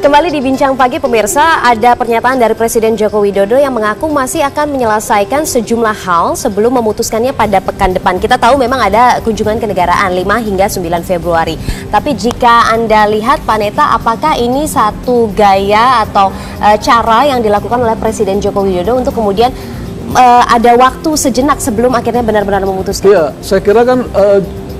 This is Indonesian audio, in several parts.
Kembali di Bincang Pagi pemirsa, ada pernyataan dari Presiden Joko Widodo yang mengaku masih akan menyelesaikan sejumlah hal sebelum memutuskannya pada pekan depan. Kita tahu memang ada kunjungan kenegaraan 5 hingga 9 Februari. Tapi jika Anda lihat Pak Neta, apakah ini satu gaya atau cara yang dilakukan oleh Presiden Joko Widodo untuk kemudian ada waktu sejenak sebelum akhirnya benar-benar memutuskan? Iya, saya kira kan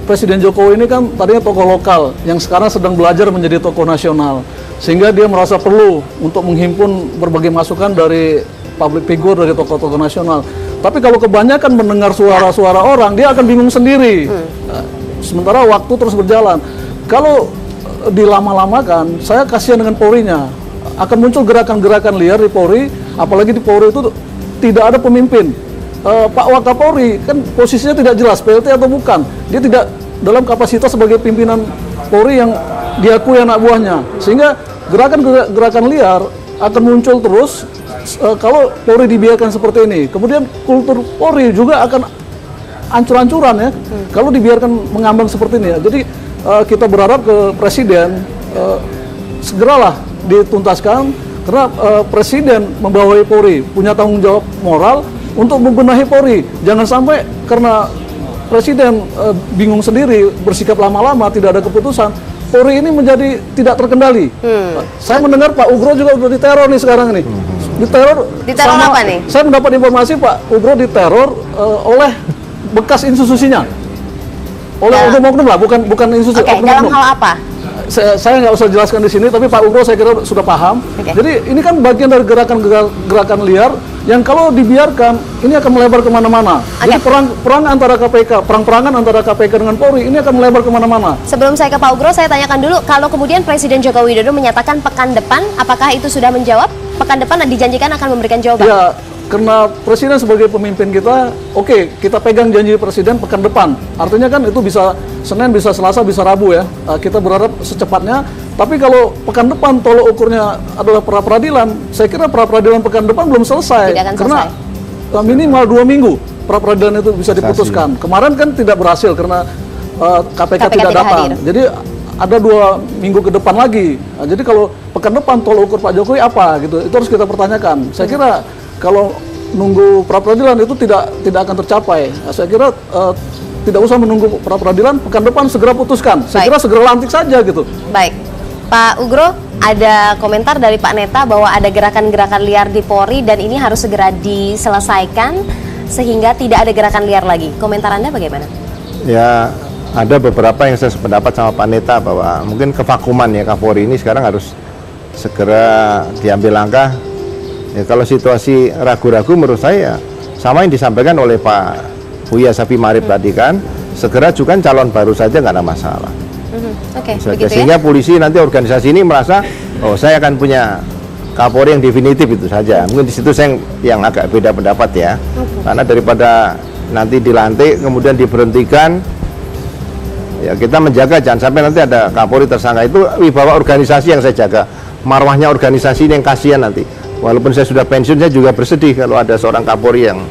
Presiden Jokowi ini kan tadinya tokoh lokal yang sekarang sedang belajar menjadi tokoh nasional. Sehingga dia merasa perlu untuk menghimpun berbagai masukan dari public figure, dari tokoh-tokoh nasional. Tapi kalau kebanyakan mendengar suara-suara orang, dia akan bingung sendiri. Sementara waktu terus berjalan. Kalau dilama-lamakan, saya kasihan dengan Polri-nya. Akan muncul gerakan-gerakan liar di Polri, apalagi di Polri itu tidak ada pemimpin. Pak Wakapolri kan posisinya tidak jelas, PLT atau bukan. Dia tidak dalam kapasitas sebagai pimpinan Polri yang diakui anak buahnya. Sehingga gerakan liar akan muncul terus kalau Polri dibiarkan seperti ini. Kemudian kultur Polri juga akan ancur-ancuran ya, kalau dibiarkan mengambang seperti ini ya. Jadi kita berharap ke Presiden segeralah dituntaskan, karena Presiden membawahi Polri, punya tanggung jawab moral untuk membenahi Polri. Jangan sampai karena Presiden bingung sendiri, bersikap lama-lama, tidak ada keputusan, Polri ini menjadi tidak terkendali. Saya mendengar Pak Ugro juga sudah diteror nih sekarang nih. Diteror sama, apa nih? Saya mendapat informasi Pak Ugro diteror oleh bekas institusinya. Oleh oknum-oknum lah, bukan institusi. Oke, dalam hal apa? Saya nggak usah jelaskan di sini, tapi Pak Ugro saya kira sudah paham. Jadi ini kan bagian dari gerakan liar yang kalau dibiarkan ini akan melebar kemana-mana. Jadi perang antara KPK, perang-perangan antara KPK dengan Polri ini akan melebar kemana-mana. Sebelum saya ke Pak Ugro, saya tanyakan dulu, kalau kemudian Presiden Joko Widodo menyatakan pekan depan, apakah itu sudah menjawab? Pekan depan dijanjikan akan memberikan jawaban? Ya, karena Presiden sebagai pemimpin kita, oke, kita pegang janji Presiden pekan depan. Artinya kan itu bisa Senin, bisa Selasa, bisa Rabu ya. Kita berharap secepatnya. Tapi kalau pekan depan tolok ukurnya adalah pra-peradilan, saya kira pra-peradilan pekan depan belum selesai. Tidak akan karena selesai. Minimal 2 minggu pra-peradilan itu bisa diputuskan. Kemarin kan tidak berhasil karena KPK tidak datang. Hadir. Jadi ada 2 minggu ke depan lagi. Jadi kalau pekan depan tolok ukur Pak Jokowi apa gitu, itu harus kita pertanyakan. Saya kira kalau nunggu pra-peradilan itu tidak akan tercapai. Saya kira tidak usah menunggu pra-peradilan, pekan depan segera putuskan. Saya kira segera lantik saja gitu. Baik. Pak Ugro, ada komentar dari Pak Neta bahwa ada gerakan-gerakan liar di Polri dan ini harus segera diselesaikan sehingga tidak ada gerakan liar lagi. Komentar Anda bagaimana? Ya, ada beberapa yang saya sependapat sama Pak Neta bahwa mungkin kevakuman ya Kapolri ini sekarang harus segera diambil langkah. Ya, kalau situasi ragu-ragu menurut saya sama yang disampaikan oleh Pak Buya Safi Marif tadi kan, segera ajukan calon baru saja nggak ada masalah. Oke, sehingga polisi nanti organisasi ini merasa, oh saya akan punya Kapolri yang definitif itu saja. Mungkin di situ saya yang agak beda pendapat ya, karena daripada nanti dilantik kemudian diberhentikan, ya kita menjaga jangan sampai nanti ada Kapolri tersangka. Itu wibawa organisasi yang saya jaga, marwahnya organisasi ini yang kasihan nanti. Walaupun saya sudah pensiun, saya juga bersedih kalau ada seorang Kapolri yang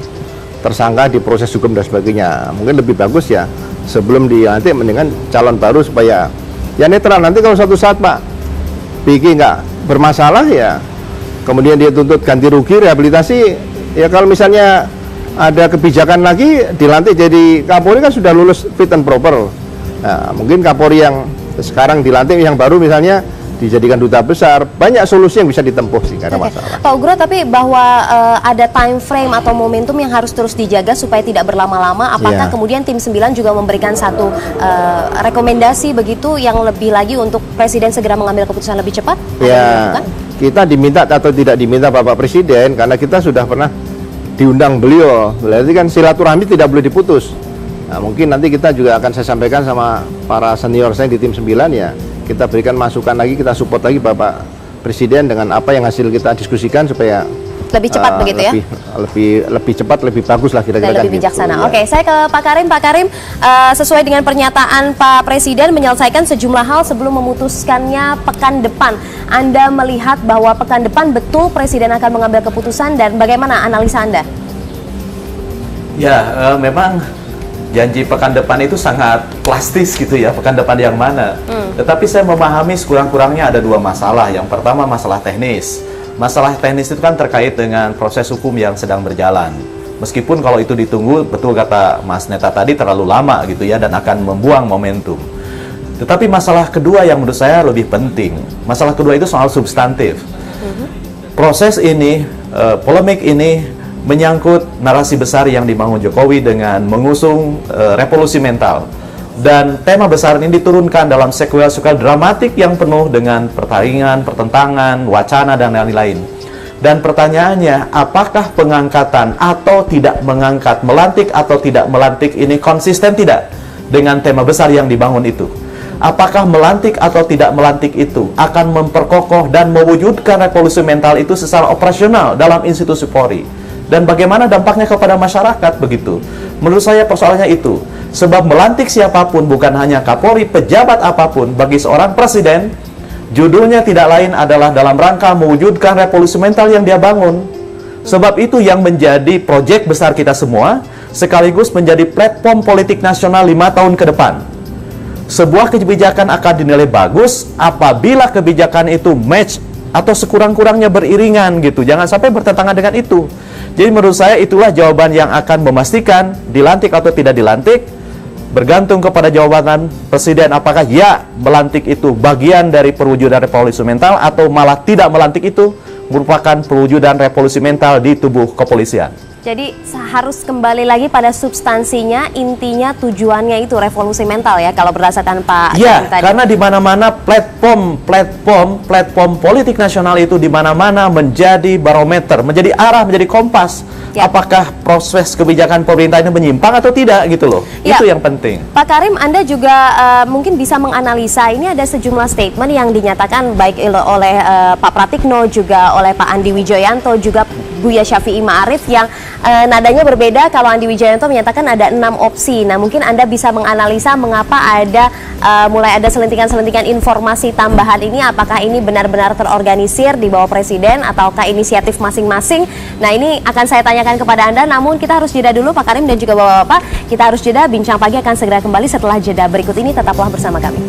tersangka di proses hukum dan sebagainya. Mungkin lebih bagus ya sebelum dilantik mendingan calon baru supaya ya netral. Nanti kalau suatu saat Pak Piki nggak bermasalah ya kemudian dia tuntut ganti rugi, rehabilitasi, ya kalau misalnya ada kebijakan lagi dilantik jadi Kapolri kan sudah lulus fit and proper. Nah, mungkin Kapolri yang sekarang dilantik yang baru misalnya dijadikan duta besar, banyak solusi yang bisa ditempuh sih, nggak ada masalah. Pak Ugro, tapi bahwa ada time frame atau momentum yang harus terus dijaga supaya tidak berlama-lama, apakah kemudian tim 9 juga memberikan satu rekomendasi begitu yang lebih lagi untuk Presiden segera mengambil keputusan lebih cepat? Ya, kita diminta atau tidak diminta Bapak Presiden, karena kita sudah pernah diundang beliau, berarti kan silaturahmi tidak boleh diputus. Nah, mungkin nanti kita juga akan saya sampaikan sama para senior saya di tim 9 ya, kita berikan masukan lagi, kita support lagi Bapak Presiden dengan apa yang hasil kita diskusikan supaya lebih cepat begitu ya? Lebih cepat, lebih bagus lah kira-kira. Dan lebih bijaksana. Gitu, Oke, saya ke Pak Karim. Pak Karim, sesuai dengan pernyataan Pak Presiden menyelesaikan sejumlah hal sebelum memutuskannya pekan depan. Anda melihat bahwa pekan depan betul Presiden akan mengambil keputusan dan bagaimana analisa Anda? Ya, memang janji pekan depan itu sangat plastis gitu ya, pekan depan yang mana. Tetapi saya memahami sekurang-kurangnya ada dua masalah. Yang pertama masalah teknis. Masalah teknis itu kan terkait dengan proses hukum yang sedang berjalan. Meskipun kalau itu ditunggu, betul kata Mas Neta tadi, terlalu lama gitu ya, dan akan membuang momentum. Tetapi masalah kedua yang menurut saya lebih penting. Masalah kedua itu soal substantif. Proses ini, polemik ini menyangkut narasi besar yang dibangun Jokowi dengan mengusung revolusi mental. Dan tema besar ini diturunkan dalam sekuel-sekuel dramatik yang penuh dengan pertarungan, pertentangan, wacana, dan lain-lain. Dan pertanyaannya, apakah pengangkatan atau tidak mengangkat, melantik atau tidak melantik ini konsisten tidak dengan tema besar yang dibangun itu? Apakah melantik atau tidak melantik itu akan memperkokoh dan mewujudkan revolusi mental itu secara operasional dalam institusi Polri? Dan bagaimana dampaknya kepada masyarakat begitu? Menurut saya persoalannya itu. Sebab melantik siapapun, bukan hanya Kapolri, pejabat apapun, bagi seorang presiden, judulnya tidak lain adalah dalam rangka mewujudkan revolusi mental yang dia bangun. Sebab itu yang menjadi proyek besar kita semua, sekaligus menjadi platform politik nasional 5 tahun ke depan. Sebuah kebijakan akan dinilai bagus apabila kebijakan itu match atau sekurang-kurangnya beriringan gitu. Jangan sampai bertentangan dengan itu. Jadi menurut saya itulah jawaban yang akan memastikan dilantik atau tidak dilantik, bergantung kepada jawaban Presiden apakah ya melantik itu bagian dari perwujudan revolusi mental atau malah tidak melantik itu merupakan perwujudan revolusi mental di tubuh kepolisian. Jadi harus kembali lagi pada substansinya, intinya tujuannya itu revolusi mental ya kalau berdasarkan Pak Ya, tadi. karena di mana-mana platform politik nasional itu di mana-mana menjadi barometer, menjadi arah, menjadi kompas. Ya. Apakah proses kebijakan pemerintah ini menyimpang atau tidak gitu loh. Ya. Itu yang penting. Pak Karim, Anda juga mungkin bisa menganalisa ini ada sejumlah statement yang dinyatakan baik oleh Pak Pratikno juga oleh Pak Andi Wijoyanto juga Buya Syafi'i Ma'arif yang nadanya berbeda. Kalau Andi Wijoyanto menyatakan ada 6 opsi. Nah, mungkin Anda bisa menganalisa mengapa ada mulai ada selentingan-selentingan informasi tambahan ini, apakah ini benar-benar terorganisir di bawah Presiden ataukah inisiatif masing-masing. Nah, ini akan saya tanyakan kepada Anda, namun kita harus jeda dulu Pak Karim dan juga Bapak-Bapak. Kita harus jeda, Bincang Pagi akan segera kembali setelah jeda berikut ini, tetaplah bersama kami.